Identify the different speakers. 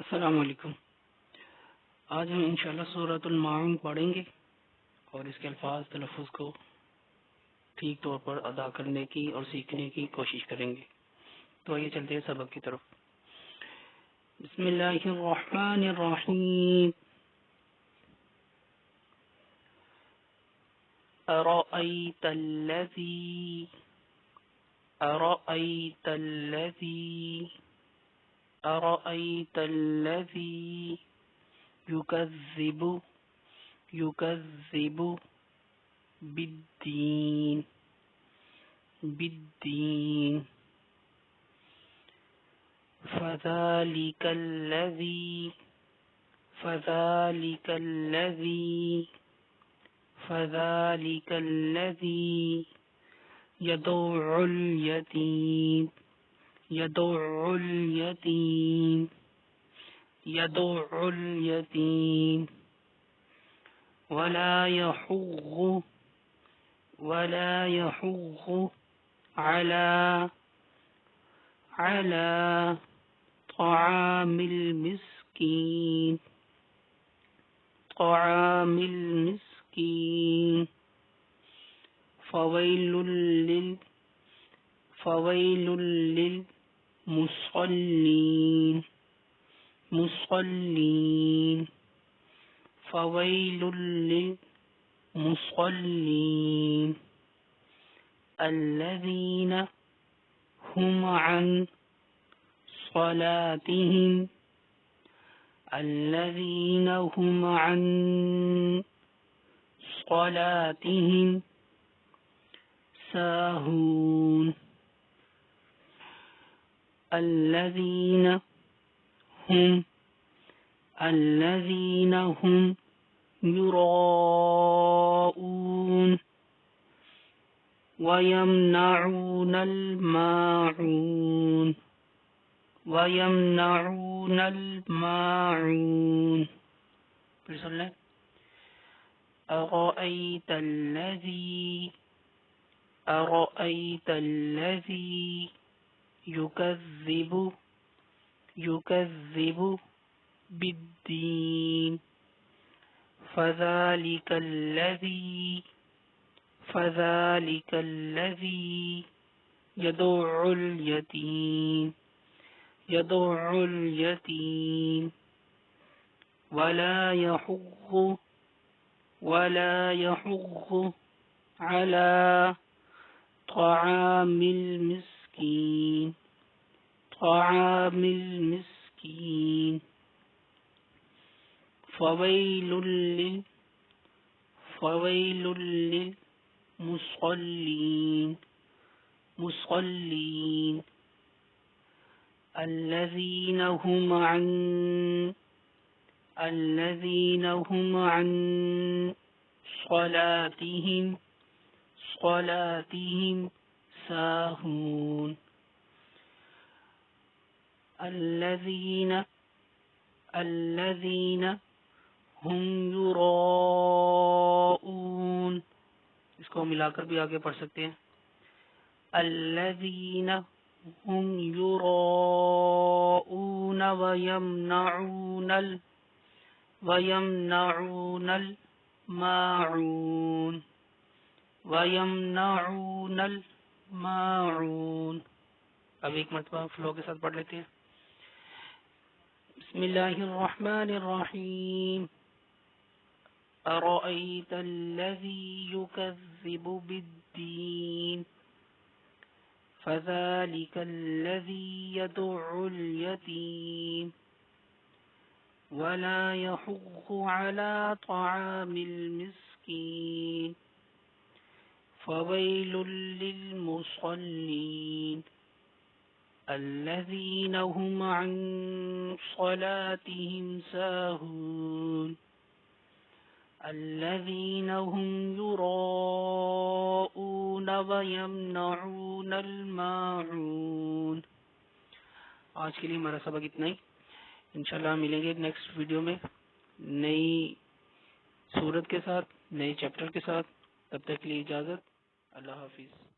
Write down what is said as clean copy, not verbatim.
Speaker 1: السلام علیکم۔ آج ہم انشاءاللہ سورۃ الماعون پڑھیں گے اور اس کے الفاظ تلفظ کو ٹھیک طور پر ادا کرنے کی اور سیکھنے کی کوشش کریں گے۔ تو آئیے چلتے ہیں سبق کی طرف۔ بسم اللہ الرحمن الرحیم۔ ارأیت الذی ارأیت الذی ارأیت الذی یکذب بالدین فذلک الذی یدع الیتیم ولا يحض على طعام المسكين فويل للمصلين الذين هم عن صلاتهم ساهون الذين هم يراءون ويمنعون الماعون پھر سن لیں۔ أرأيت الذي يكذب بالدين فذلك الذي يدع اليتيم ولا يحض على طعام المسكين فويل للمصلين الذين هم عن صلاتهم ساهون الذين هم يراءون، اس کو ملا کر بھی آگے پڑھ سکتے ہیں۔ الذين هم يراءون ويمنعون الماعون۔ اب ایک مرتبہ فلو کے ساتھ پڑھ لیتے ہیں۔ بسم اللہ الرحمن الرحیم۔ أرأيت الذي يكذب بالدين فذلك الذي يدع اليتيم ولا يحض على طعام المسكين فويل للمصلين الذين هم عن صلاتهم ساهون الذين هم يراءون ويمنعون الماعون۔ آج کے لیے ہمارا سبق اتنا ہی۔ انشاءاللہ ہم ملیں گے نیکسٹ ویڈیو میں نئی سورت کے ساتھ، نئے چیپٹر کے ساتھ۔ تب تک کے لیے اجازت، اللہ حافظ۔